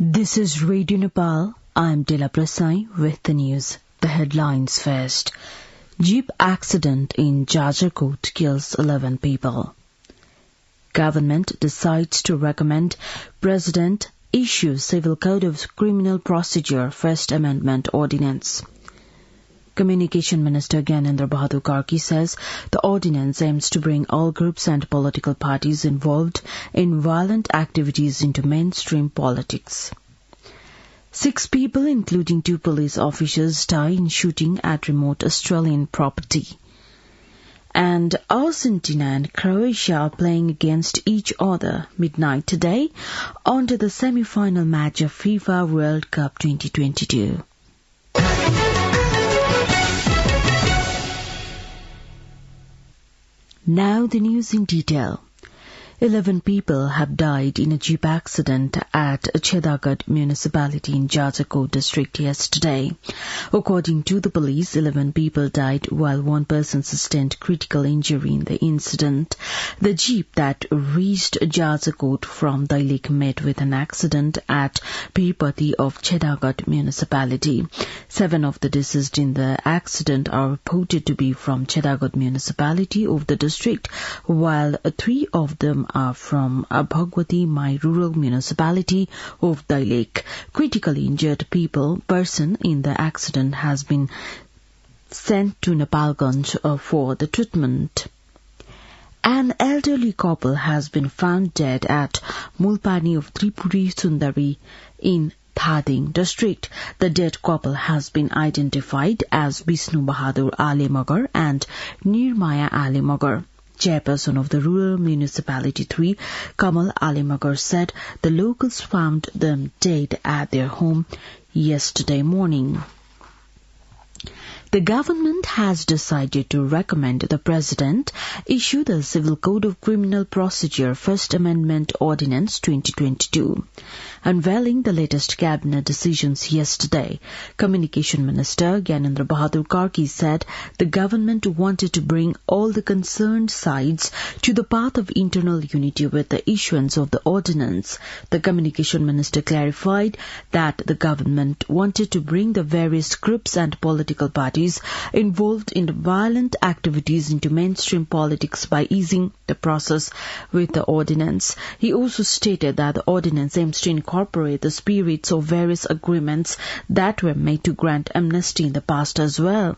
This is Radio Nepal. I'm Dila Prasai with the news. The headlines first. Jeep accident in Jajarkot kills 11 people. Government decides to recommend President issue Civil Code of Criminal Procedure First Amendment Ordinance. Communication Minister Gyanendra Bahadur Karki says the ordinance aims to bring all groups and political parties involved in violent activities into mainstream politics. 6 people, including 2 police officers, die in shooting at remote Australian property. And Argentina and Croatia are playing against each other midnight today on to the semi-final match of FIFA World Cup 2022. Now the news in detail. 11 people have died in a jeep accident at Chedagad municipality in Jajarkot district yesterday. According to the police, 11 people died while 1 person sustained critical injury in the incident. The jeep that reached Jajarkot from Dailek met with an accident at Pirpati of Chedagad municipality. 7 of the deceased in the accident are reported to be from Chedagad municipality of the district, while 3 of them are from Bhagwati Mai rural municipality of Dailek. Critically injured person in the accident has been sent to Nepalganj for the treatment. An elderly couple has been found dead at Mulpani of Tripuri Sundari in Thading district. The dead couple has been identified as Vishnu Bahadur Alemagar and Nirmaya Alemagar. Chairperson of the Rural Municipality 3, Kamal Alemagar, said the locals found them dead at their home yesterday morning. The government has decided to recommend the President issue the Civil Code of Criminal Procedure First Amendment Ordinance 2022. Unveiling the latest cabinet decisions yesterday, Communication Minister Gyanendra Bahadur Karki said the government wanted to bring all the concerned sides to the path of internal unity with the issuance of the ordinance. The Communication Minister clarified that the government wanted to bring the various groups and political parties involved in violent activities into mainstream politics by easing the process with the ordinance. He also stated that the ordinance aims to incorporate the spirits of various agreements that were made to grant amnesty in the past as well.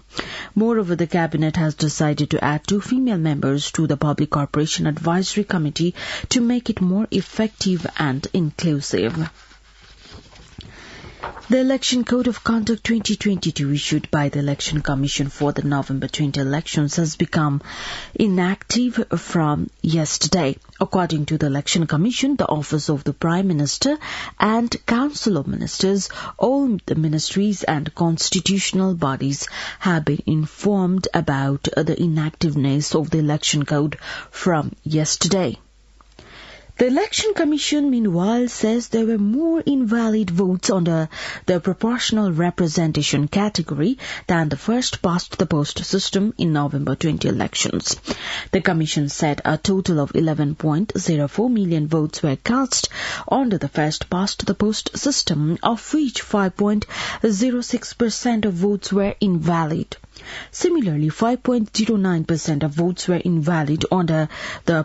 Moreover, the Cabinet has decided to add 2 female members to the Public Corporation Advisory Committee to make it more effective and inclusive. The Election Code of Conduct 2022 issued by the Election Commission for the November 20 elections has become inactive from yesterday. According to the Election Commission, the Office of the Prime Minister and Council of Ministers, all the ministries and constitutional bodies have been informed about the inactiveness of the Election Code from yesterday. The Election Commission, meanwhile, says there were more invalid votes under the proportional representation category than the first-past-the-post system in November 20 elections. The Commission said a total of 11.04 million votes were cast under the first-past-the-post system, of which 5.06% of votes were invalid. Similarly, 5.09% of votes were invalid under the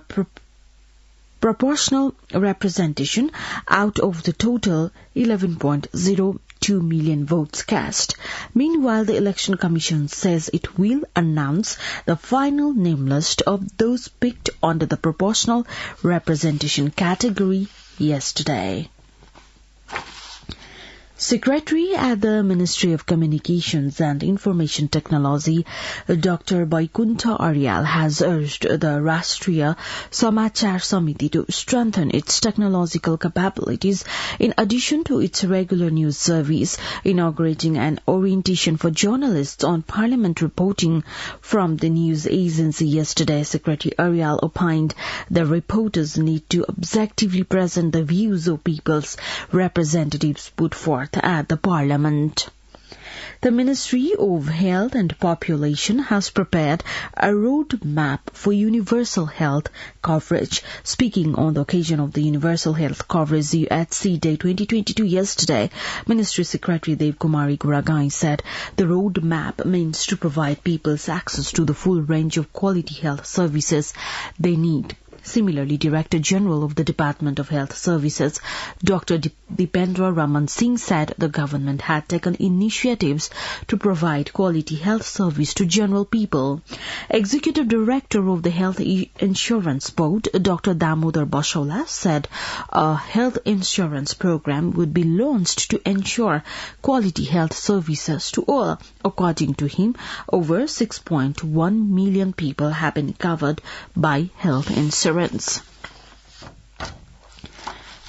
proportional representation out of the total 11.02 million votes cast. Meanwhile, the Election Commission says it will announce the final name list of those picked under the proportional representation category yesterday. Secretary at the Ministry of Communications and Information Technology, Dr. Vaikuntha Aryal, has urged the Rashtriya Samachar Samiti to strengthen its technological capabilities in addition to its regular news service, inaugurating an orientation for journalists on Parliament reporting from the news agency yesterday. Secretary Aryal opined the reporters need to objectively present the views of people's representatives put forth at the Parliament. The Ministry of Health and Population has prepared a roadmap for universal health coverage. Speaking on the occasion of the Universal Health Coverage UHC Day 2022 yesterday, Ministry Secretary Dev Kumari Guragai said the roadmap means to provide people's access to the full range of quality health services they need. Similarly, Director General of the Department of Health Services, Dr. Dipendra Raman Singh, said the government had taken initiatives to provide quality health service to general people. Executive Director of the Health Insurance Board, Dr. Damodar Bashola, said a health insurance program would be launched to ensure quality health services to all. According to him, over 6.1 million people have been covered by health insurance.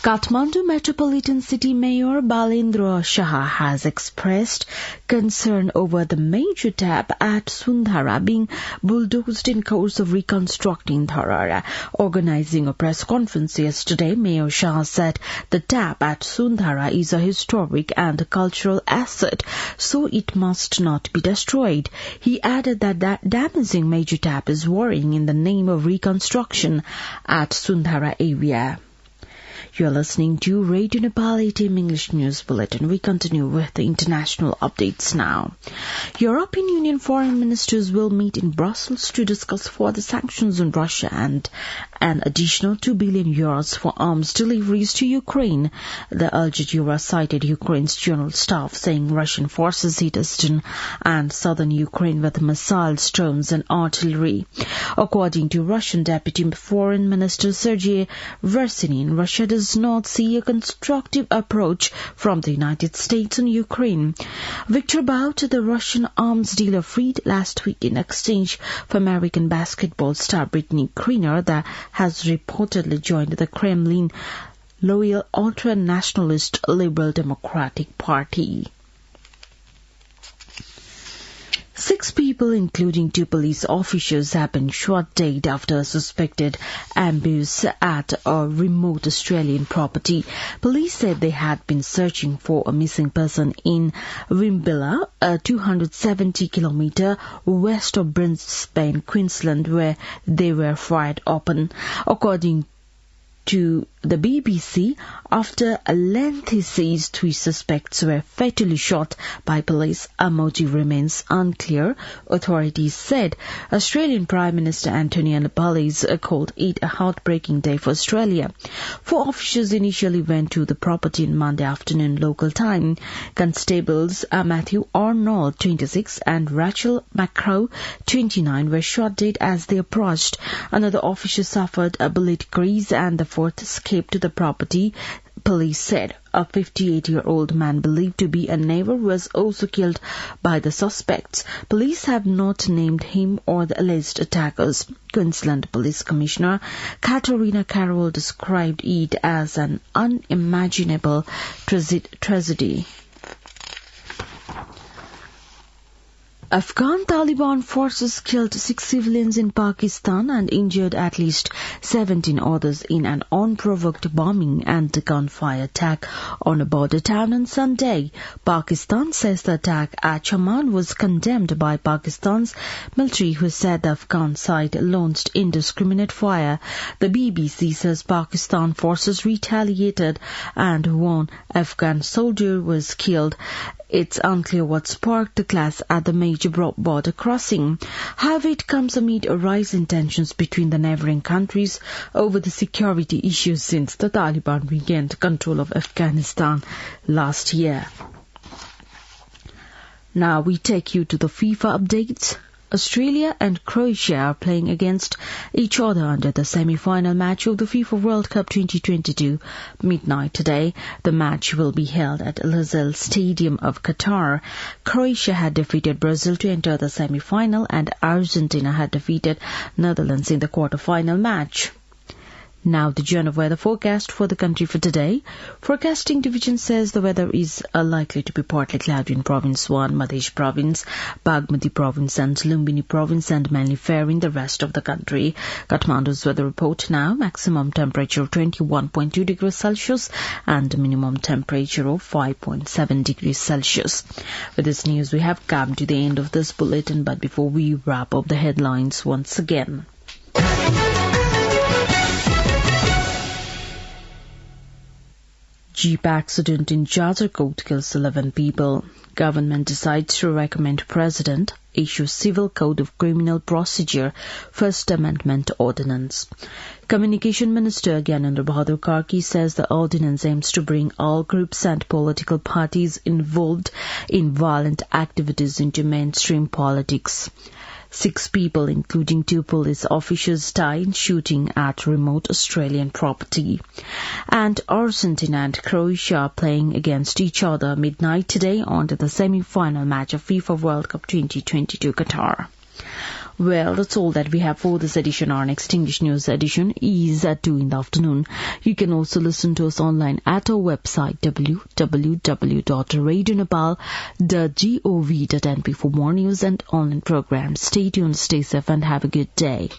Kathmandu Metropolitan City Mayor Balendra Shah has expressed concern over the major tap at Sundhara being bulldozed in course of reconstructing Dharara. Organizing a press conference yesterday, Mayor Shah said the tap at Sundhara is a historic and cultural asset, so it must not be destroyed. He added that damaging major tap is worrying in the name of reconstruction at Sundhara area. You are listening to Radio Nepal 18 English News Bulletin. We continue with the international updates now. European Union foreign ministers will meet in Brussels to discuss further sanctions on Russia and an additional €2 billion for arms deliveries to Ukraine. The Al Jazeera cited Ukraine's general staff saying Russian forces hit eastern and southern Ukraine with missiles, drones and artillery. According to Russian Deputy Foreign Minister Sergei Vershinin, Russia does not see a constructive approach from the United States on Ukraine. Viktor Bout, the Russian arms dealer freed last week in exchange for American basketball star Brittany Griner, that has reportedly joined the Kremlin loyal ultra-nationalist Liberal Democratic Party. 6 people, including 2 police officers, have been shot dead after a suspected ambush at a remote Australian property. Police said they had been searching for a missing person in Wimbilla, 270 kilometres west of Brisbane, Queensland, where they were fired open. According to the BBC, after a lengthy siege, 3 suspects were fatally shot by police. A motive remains unclear, authorities said. Australian Prime Minister Anthony Albanese called it a heartbreaking day for Australia. 4 officers initially went to the property on Monday afternoon local time. Constables Matthew Arnold, 26, and Rachel McCrow, 29, were shot dead as they approached. Another officer suffered a bullet graze and the 4th escaped to the property, police said. A 58-year-old man believed to be a neighbor was also killed by the suspects. Police have not named him or the alleged attackers. Queensland Police Commissioner Katarina Carroll described it as an unimaginable tragedy. Afghan Taliban forces killed 6 civilians in Pakistan and injured at least 17 others in an unprovoked bombing and gunfire attack on a border town on Sunday. Pakistan says the attack at Chaman was condemned by Pakistan's military, who said the Afghan side launched indiscriminate fire. The BBC says Pakistan forces retaliated and one Afghan soldier was killed. It's unclear what sparked the clash at the major border crossing. However, it comes amid a rise in tensions between the neighboring countries over the security issues since the Taliban regained control of Afghanistan last year. Now we take you to the FIFA updates. Australia and Croatia are playing against each other under the semi-final match of the FIFA World Cup 2022 midnight today. The match will be held at Lusail Stadium of Qatar. Croatia had defeated Brazil to enter the semi-final, and Argentina had defeated Netherlands in the quarter-final match. Now the Journal of Weather forecast for the country for today. Forecasting division says the weather is likely to be partly cloudy in Province 1, Madhya Province, Bagmati Province and Lumbini Province, and mainly fair in the rest of the country. Kathmandu's weather report now, maximum temperature of 21.2 degrees Celsius and minimum temperature of 5.7 degrees Celsius. With this news, we have come to the end of this bulletin, but before we wrap up the headlines once again. Jeep accident in Jajarkot kills 11 people. Government decides to recommend President issue Civil Code of Criminal Procedure First Amendment Ordinance. Communication Minister Gyanendra Bahadur Karki says the ordinance aims to bring all groups and political parties involved in violent activities into mainstream politics. 6 people, including 2 police officers, died in shooting at remote Australian property. And Argentina and Croatia are playing against each other midnight today on to the semi-final match of FIFA World Cup 2022 Qatar. Well, that's all that we have for this edition. Our next English news edition is at 2 in the afternoon. You can also listen to us online at our website www.radionepal.gov.np for more news and online programs. Stay tuned, stay safe and have a good day.